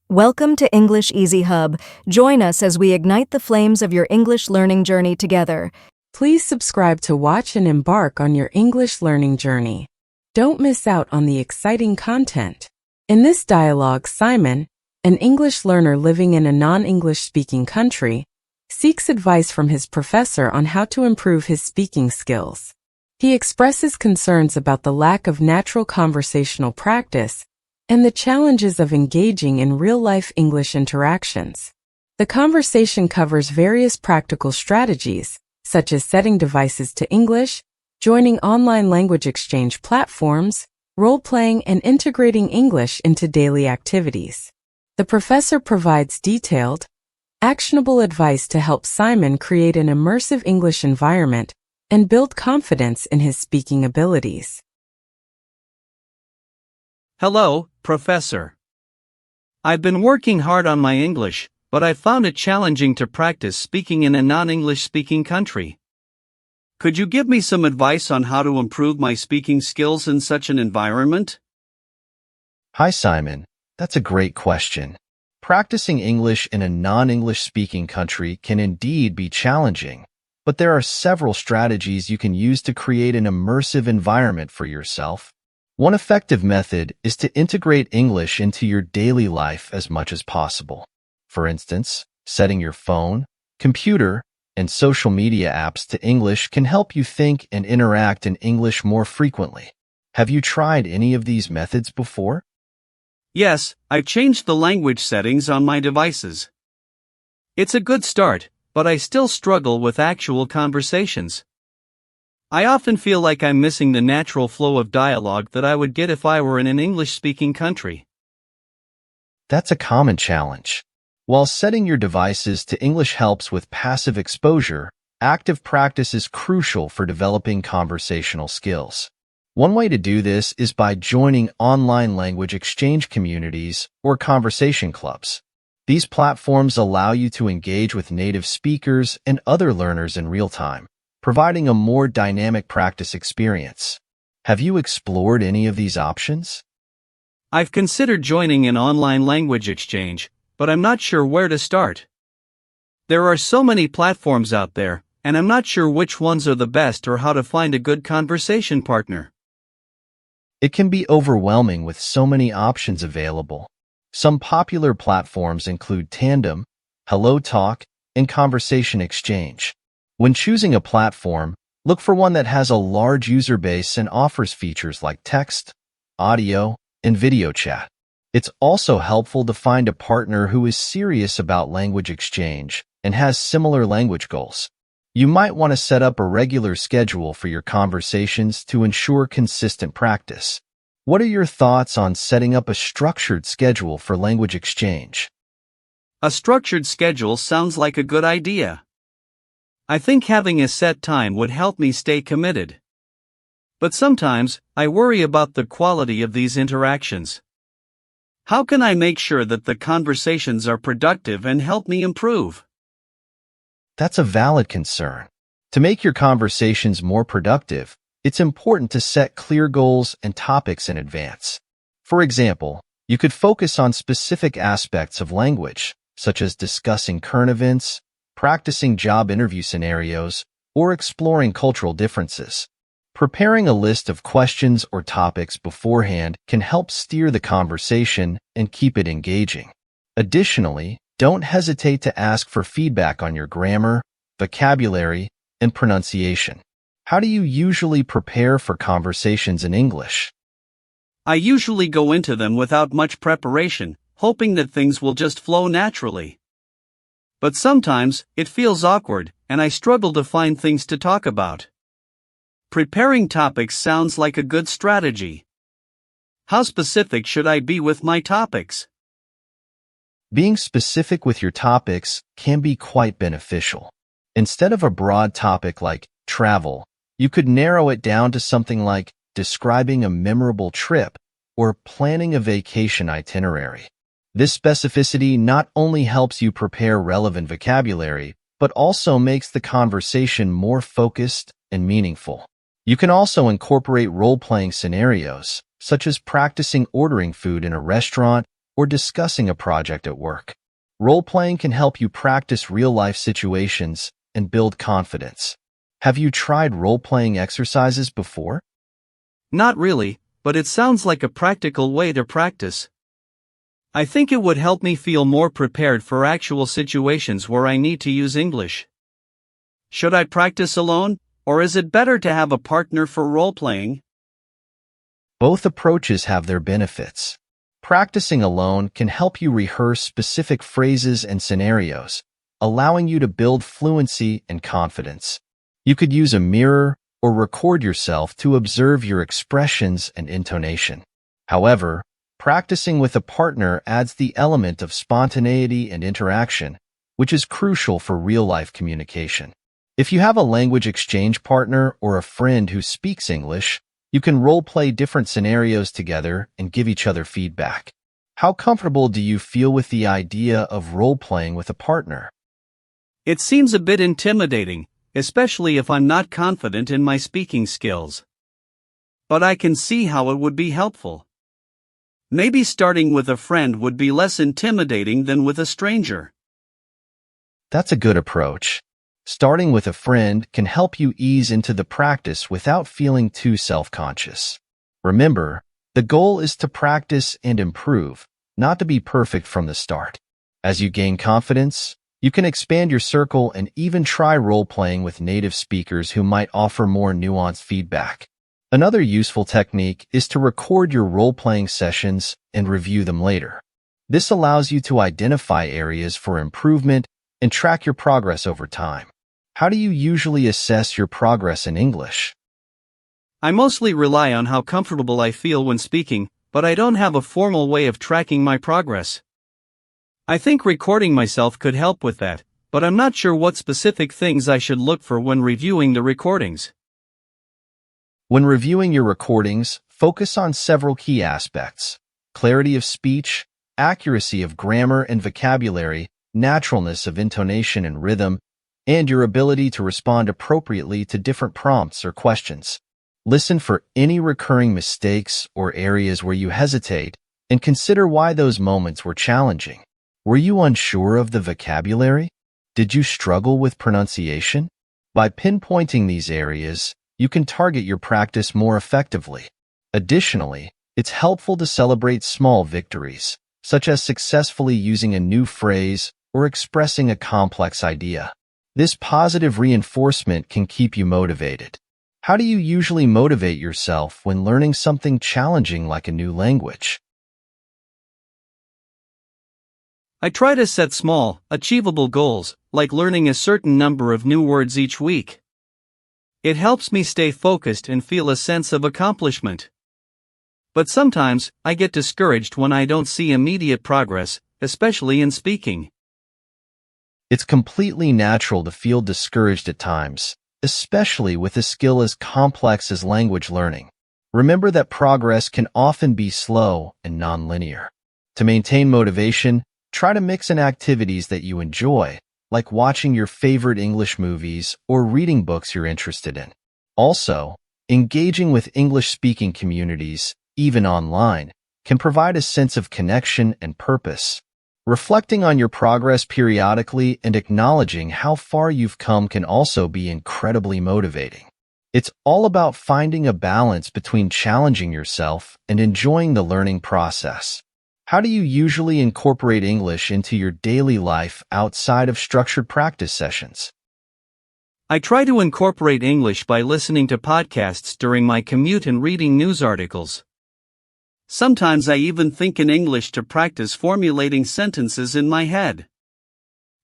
Welcome to English Easy Hub. Join us as we ignite the flames of your English learning journey together. Please subscribe to watch and embark on your English learning journey. Don't miss out on the exciting content. In this dialogue, Simon, an English learner living in a non-English speaking country, seeks advice from his professor on how to improve his speaking skills. He expresses concerns about the lack of natural conversational practice and the challenges of engaging in real-life English interactions. The conversation covers various practical strategies, such as setting devices to English, joining online language exchange platforms, role-playing, and integrating English into daily activities. The professor provides detailed, actionable advice to help Simon create an immersive English environment and build confidence in his speaking abilities. Hello, Professor. I've been working hard on my English, but I found it challenging to practice speaking in a non-English speaking country. Could you give me some advice on how to improve my speaking skills in such an environment? Hi, Simon. That's a great question. Practicing English in a non-English speaking country can indeed be challenging, but there are several strategies you can use to create an immersive environment for yourself. One effective method is to integrate English into your daily life as much as possible. For instance, setting your phone, computer, and social media apps to English can help you think and interact in English more frequently. Have you tried any of these methods before? Yes, I've changed the language settings on my devices. It's a good start, but I still struggle with actual conversations. I often feel like I'm missing the natural flow of dialogue that I would get if I were in an English-speaking country. That's a common challenge. While setting your devices to English helps with passive exposure, active practice is crucial for developing conversational skills. One way to do this is by joining online language exchange communities or conversation clubs. These platforms allow you to engage with native speakers and other learners in real time, providing a more dynamic practice experience. Have you explored any of these options? I've considered joining an online language exchange, but I'm not sure where to start. There are so many platforms out there, and I'm not sure which ones are the best or how to find a good conversation partner. It can be overwhelming with so many options available. Some popular platforms include Tandem, HelloTalk, and Conversation Exchange. When choosing a platform, look for one that has a large user base and offers features like text, audio, and video chat. It's also helpful to find a partner who is serious about language exchange and has similar language goals. You might want to set up a regular schedule for your conversations to ensure consistent practice. What are your thoughts on setting up a structured schedule for language exchange? A structured schedule sounds like a good idea. I think having a set time would help me stay committed. But sometimes, I worry about the quality of these interactions. How can I make sure that the conversations are productive and help me improve? That's a valid concern. To make your conversations more productive, it's important to set clear goals and topics in advance. For example, you could focus on specific aspects of language, such as discussing current events, practicing job interview scenarios, or exploring cultural differences. Preparing a list of questions or topics beforehand can help steer the conversation and keep it engaging. Additionally, don't hesitate to ask for feedback on your grammar, vocabulary, and pronunciation. How do you usually prepare for conversations in English? I usually go into them without much preparation, hoping that things will just flow naturally. But sometimes, it feels awkward, and I struggle to find things to talk about. Preparing topics sounds like a good strategy. How specific should I be with my topics? Being specific with your topics can be quite beneficial. Instead of a broad topic like travel, you could narrow it down to something like describing a memorable trip or planning a vacation itinerary. This specificity not only helps you prepare relevant vocabulary, but also makes the conversation more focused and meaningful. You can also incorporate role-playing scenarios, such as practicing ordering food in a restaurant or discussing a project at work. Role-playing can help you practice real-life situations and build confidence. Have you tried role-playing exercises before? Not really, but it sounds like a practical way to practice. I think it would help me feel more prepared for actual situations where I need to use English. Should I practice alone, or is it better to have a partner for role-playing? Both approaches have their benefits. Practicing alone can help you rehearse specific phrases and scenarios, allowing you to build fluency and confidence. You could use a mirror or record yourself to observe your expressions and intonation. However, practicing with a partner adds the element of spontaneity and interaction, which is crucial for real-life communication. If you have a language exchange partner or a friend who speaks English, you can role-play different scenarios together and give each other feedback. How comfortable do you feel with the idea of role-playing with a partner? It seems a bit intimidating, especially if I'm not confident in my speaking skills. But I can see how it would be helpful. Maybe starting with a friend would be less intimidating than with a stranger. That's a good approach. Starting with a friend can help you ease into the practice without feeling too self-conscious. Remember, the goal is to practice and improve, not to be perfect from the start. As you gain confidence, you can expand your circle and even try role-playing with native speakers who might offer more nuanced feedback. Another useful technique is to record your role-playing sessions and review them later. This allows you to identify areas for improvement and track your progress over time. How do you usually assess your progress in English? I mostly rely on how comfortable I feel when speaking, but I don't have a formal way of tracking my progress. I think recording myself could help with that, but I'm not sure what specific things I should look for when reviewing the recordings. When reviewing your recordings, focus on several key aspects: clarity of speech, accuracy of grammar and vocabulary, naturalness of intonation and rhythm, and your ability to respond appropriately to different prompts or questions. Listen for any recurring mistakes or areas where you hesitate, and consider why those moments were challenging. Were you unsure of the vocabulary? Did you struggle with pronunciation? By pinpointing these areas, you can target your practice more effectively. Additionally, it's helpful to celebrate small victories, such as successfully using a new phrase or expressing a complex idea. This positive reinforcement can keep you motivated. How do you usually motivate yourself when learning something challenging like a new language? I try to set small, achievable goals, like learning a certain number of new words each week. It helps me stay focused and feel a sense of accomplishment. But sometimes, I get discouraged when I don't see immediate progress, especially in speaking. It's completely natural to feel discouraged at times, especially with a skill as complex as language learning. Remember that progress can often be slow and non-linear. To maintain motivation, try to mix in activities that you enjoy, like watching your favorite English movies or reading books you're interested in. Also, engaging with English-speaking communities, even online, can provide a sense of connection and purpose. Reflecting on your progress periodically and acknowledging how far you've come can also be incredibly motivating. It's all about finding a balance between challenging yourself and enjoying the learning process. How do you usually incorporate English into your daily life outside of structured practice sessions? I try to incorporate English by listening to podcasts during my commute and reading news articles. Sometimes I even think in English to practice formulating sentences in my head.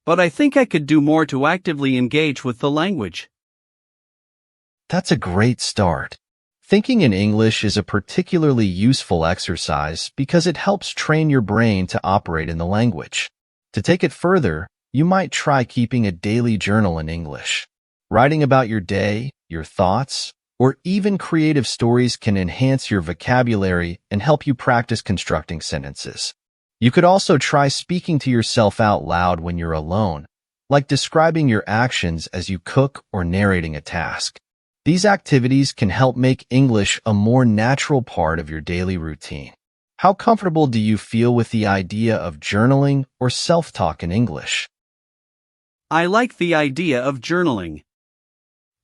But I think I could do more to actively engage with the language. That's a great start. Thinking in English is a particularly useful exercise because it helps train your brain to operate in the language. To take it further, you might try keeping a daily journal in English. Writing about your day, your thoughts, or even creative stories can enhance your vocabulary and help you practice constructing sentences. You could also try speaking to yourself out loud when you're alone, like describing your actions as you cook or narrating a task. These activities can help make English a more natural part of your daily routine. How comfortable do you feel with the idea of journaling or self-talk in English? I like the idea of journaling.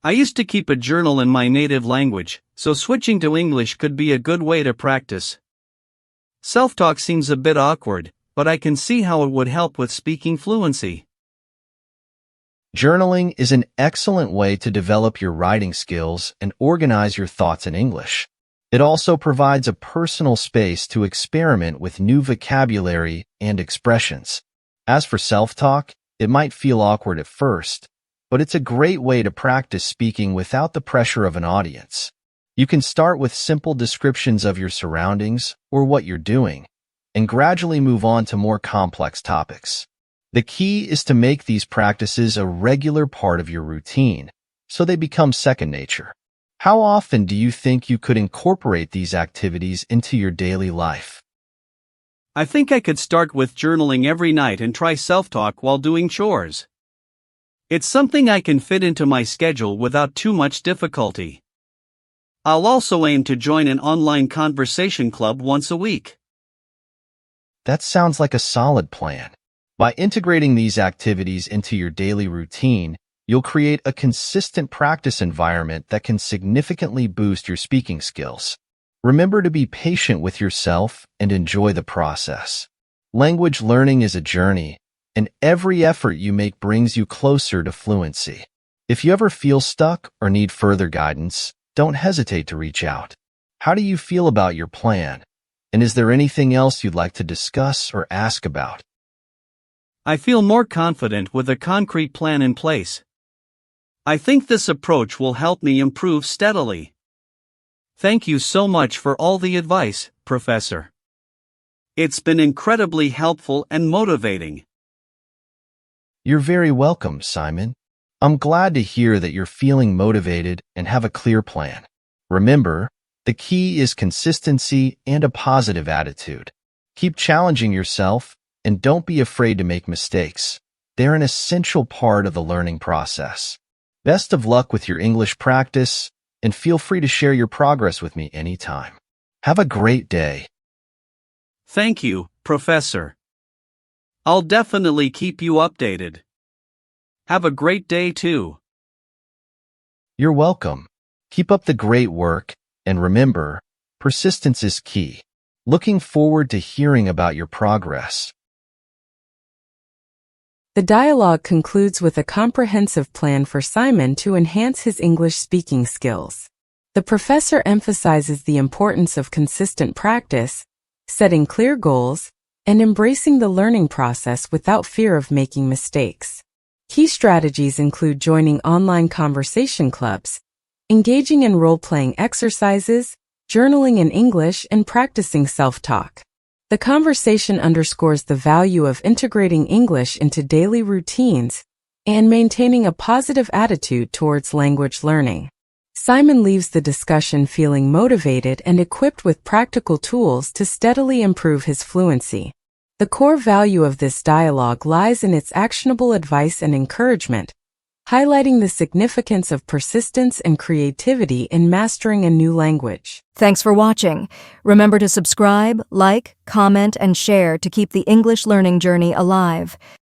I used to keep a journal in my native language, so switching to English could be a good way to practice. Self-talk seems a bit awkward, but I can see how it would help with speaking fluency. Journaling is an excellent way to develop your writing skills and organize your thoughts in English. It also provides a personal space to experiment with new vocabulary and expressions. As for self-talk, it might feel awkward at first, but it's a great way to practice speaking without the pressure of an audience. You can start with simple descriptions of your surroundings or what you're doing, and gradually move on to more complex topics. The key is to make these practices a regular part of your routine, so they become second nature. How often do you think you could incorporate these activities into your daily life? I think I could start with journaling every night and try self-talk while doing chores. It's something I can fit into my schedule without too much difficulty. I'll also aim to join an online conversation club once a week. That sounds like a solid plan. By integrating these activities into your daily routine, you'll create a consistent practice environment that can significantly boost your speaking skills. Remember to be patient with yourself and enjoy the process. Language learning is a journey, and every effort you make brings you closer to fluency. If you ever feel stuck or need further guidance, don't hesitate to reach out. How do you feel about your plan? And is there anything else you'd like to discuss or ask about? I feel more confident with a concrete plan in place. I think this approach will help me improve steadily. Thank you so much for all the advice, Professor. It's been incredibly helpful and motivating. You're very welcome, Simon. I'm glad to hear that you're feeling motivated and have a clear plan. Remember, the key is consistency and a positive attitude. Keep challenging yourself and don't be afraid to make mistakes. They're an essential part of the learning process. Best of luck with your English practice, and feel free to share your progress with me anytime. Have a great day. Thank you, Professor. I'll definitely keep you updated. Have a great day too. You're welcome. Keep up the great work, and remember, persistence is key. Looking forward to hearing about your progress. The dialogue concludes with a comprehensive plan for Simon to enhance his English speaking skills. The professor emphasizes the importance of consistent practice, setting clear goals, and embracing the learning process without fear of making mistakes. Key strategies include joining online conversation clubs, engaging in role-playing exercises, journaling in English, and practicing self-talk. The conversation underscores the value of integrating English into daily routines and maintaining a positive attitude towards language learning. Simon leaves the discussion feeling motivated and equipped with practical tools to steadily improve his fluency. The core value of this dialogue lies in its actionable advice and encouragement, highlighting the significance of persistence and creativity in mastering a new language. Thanks for watching. Remember to subscribe, like, comment, and share to keep the English learning journey alive.